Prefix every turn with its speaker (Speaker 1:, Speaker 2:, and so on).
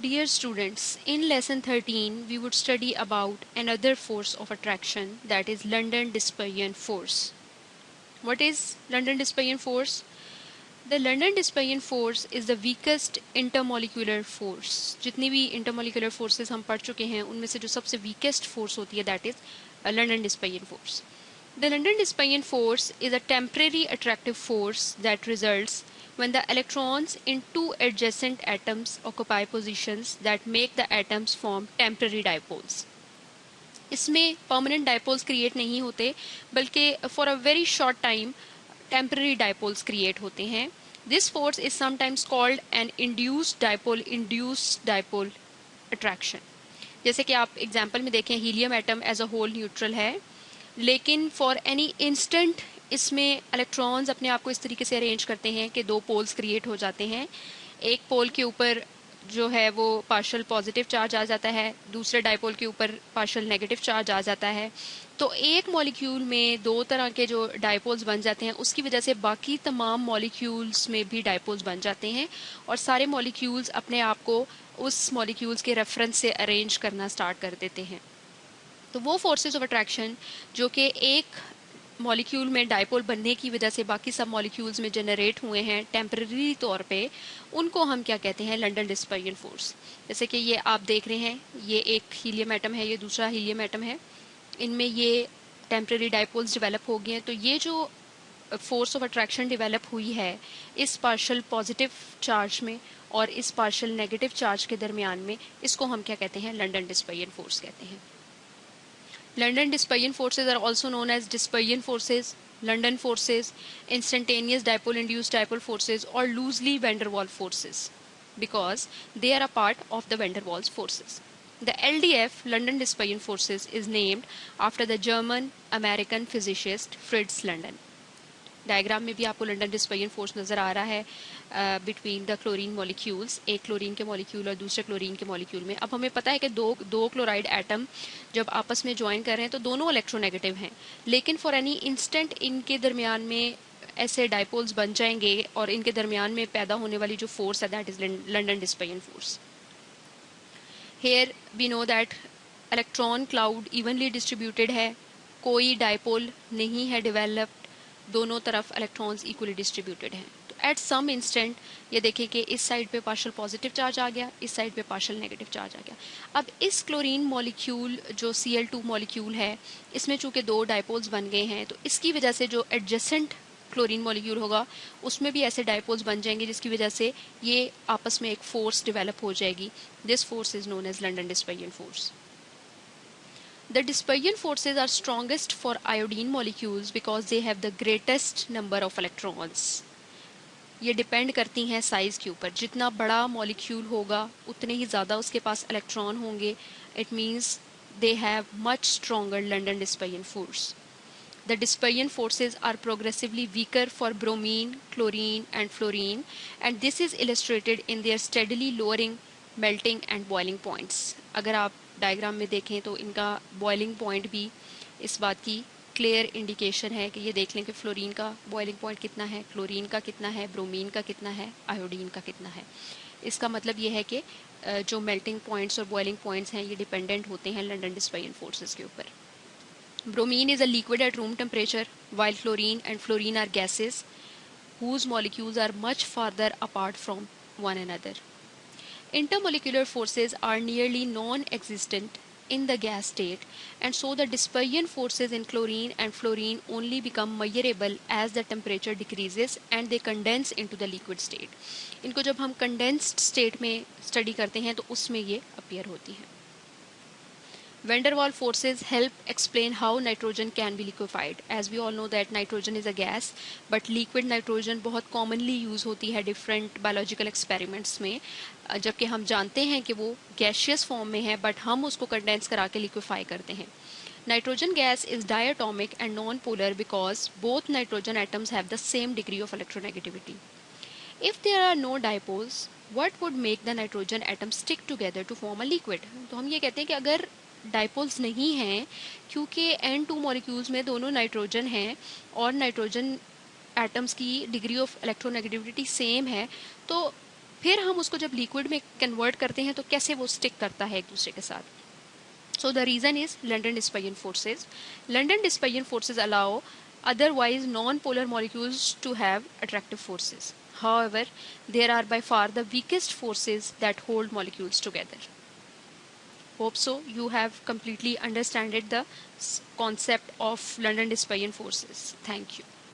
Speaker 1: Dear students, in lesson 13 we would study about another force of attraction, that is London Dispersion force. What is London Dispersion force? The London Dispersion force is the weakest intermolecular force. जितनी भी intermolecular forces हम पढ़ चुके हैं उनमें से जो सबसे weakest force होती है that is London Dispersion force. The London Dispersion force is a temporary attractive force that results when the electrons in two adjacent atoms occupy positions that make the atoms form temporary dipoles. इसमें permanent dipoles create नहीं होते बल्कि for a very short time temporary dipoles create होते हैं. This force is sometimes called an induced dipole attraction. जैसे कि आप example में देखें helium atom as a whole neutral है, लेकिन फॉर एनी इंस्टेंट इसमें इलेक्ट्रॉन्स अपने आप को इस तरीके से अरेंज करते हैं कि दो पोल्स क्रिएट हो जाते हैं. एक पोल के ऊपर जो है वो पार्शियल पॉजिटिव चार्ज आ जाता है, दूसरे डाइपोल के ऊपर पार्शियल नेगेटिव चार्ज आ जाता है. तो एक मॉलिक्यूल में दो तरह के जो डाइपोल्स बन जाते हैं उसकी वजह से बाकी तमाम मॉलिक्यूल्स में भी डाइपोल्स बन जाते हैं और सारे मॉलिक्यूल्स अपने आप को उस मॉलिक्यूल्स के रेफरेंस से अरेंज करना स्टार्ट कर देते हैं. तो वो फोर्सेस ऑफ अट्रैक्शन जो कि एक मॉलिक्यूल में डाइपोल बनने की वजह से बाकी सब मॉलिक्यूल्स में जनरेट हुए हैं टेम्पररी तौर पे, उनको हम क्या कहते हैं? London dispersion force. जैसे कि ये आप देख रहे हैं, ये एक हीलियम एटम है, ये दूसरा हीलियम एटम है, इनमें ये टेम्पररी डाइपोल्स डेवलप हो गए हैं. तो ये जो फोर्स ऑफ अट्रैक्शन डेवलप हुई है इस पार्शियल पॉजिटिव चार्ज में और इस पार्शियल नेगेटिव चार्ज के दरमियान में, इसको हम क्या कहते हैं? लंडन डिस्पर्जन फोर्स कहते हैं. London dispersion forces are also known as dispersion forces, London forces, instantaneous dipole-induced dipole forces, or loosely van der Waals forces, because they are a part of the van der Waals forces. The LDF, London dispersion forces, is named after the German-American physicist Fritz London. Diagram में भी आपको London dispersion force नज़र आ रहा है between the chlorine molecules, एक chlorine के molecule और दूसरे क्लोरीन के मॉलिक्यूल में. अब हमें पता है कि दो क्लोराइड एटम जब आपस में ज्वाइन कर रहे हैं तो दोनों इलेक्ट्रोनेगेटिव हैं, लेकिन फॉर एनी इंस्टेंट इनके दरमियान में ऐसे डाइपोल्स बन जाएंगे और इनके दरमियान में पैदा होने वाली जो फोर्स है that is London dispersion force. Here we know that electron cloud evenly distributed है, कोई डाइपोल नहीं है डेवलप्ड, दोनों तरफ इलेक्ट्रॉन्स इक्वली डिस्ट्रीब्यूटेड हैं. तो एट सम इंस्टेंट ये देखें कि इस साइड पे पार्शियल पॉजिटिव चार्ज आ गया, इस साइड पे पार्शियल नेगेटिव चार्ज आ गया. अब इस क्लोरीन मॉलिक्यूल जो Cl2 मॉलिक्यूल है, इसमें चूंकि दो डाइपोल्स बन गए हैं तो इसकी वजह से जो एडजेसेंट क्लोरीन मॉलिक्यूल होगा उसमें भी ऐसे डाइपोल्स बन जाएंगे जिसकी वजह से ये आपस में एक फोर्स डेवलप हो जाएगी. This force is known as London dispersion force. The dispersion forces are strongest for iodine molecules because they have the greatest number of electrons. ये डिपेंड करती हैं साइज के ऊपर, जितना बड़ा मॉलिक्यूल होगा उतने ही ज़्यादा उसके पास इलेक्ट्रॉन होंगे. It means they have much stronger London dispersion force. The dispersion forces are progressively weaker for bromine, chlorine and fluorine, and this is illustrated in their steadily lowering melting and boiling points. अगर आप diagram में देखें तो इनका boiling point भी इस बात की क्लियर इंडिकेशन है कि ये देख लें कि फ्लोरीन का बॉइलिंग पॉइंट कितना है, क्लोरीन का कितना है, ब्रोमीन का कितना है, आयोडीन का कितना है. इसका मतलब ये है कि जो मेल्टिंग पॉइंट्स और बॉइलिंग पॉइंट्स हैं ये डिपेंडेंट होते हैं लंडन डिस्पर्जन फोर्सेस के ऊपर. Bromine is a liquid at room temperature, while chlorine and fluorine are gases whose molecules are much farther apart from one another. Intermolecular forces are nearly non-existent in the gas state, and so the dispersion forces in chlorine and fluorine only become measurable as the temperature decreases and they condense into the liquid state. इनको जब हम condensed state में study करते हैं तो उसमें ये appear होती हैं. Van der Waals forces help explain how nitrogen can be liquefied. As we all know that nitrogen is a gas, but liquid nitrogen बहुत commonly use होती है different biological experiments में, जबकि हम जानते हैं कि वो gaseous form में है, but हम उसको condense करा के liquefy करते हैं. Nitrogen gas is diatomic and non-polar because both nitrogen atoms have the same degree of electronegativity. If there are no dipoles, what would make the nitrogen atoms stick together to form a liquid? तो हम ये कहते हैं कि अगर dipoles नहीं हैं, क्योंकि N2 मॉलिक्यूल्स में दोनों नाइट्रोजन हैं और नाइट्रोजन एटम्स की डिग्री ऑफ इलेक्ट्रोनेगेटिविटी सेम है, तो फिर हम उसको जब लिक्विड में कन्वर्ट करते हैं तो कैसे वो स्टिक करता है एक दूसरे के साथ. So the reason is London dispersion forces. London dispersion forces allow otherwise non-polar molecules to have attractive forces. However, there are by far the weakest forces that hold molecules together. Hope so you have completely understood the concept of London dispersion forces. Thank you.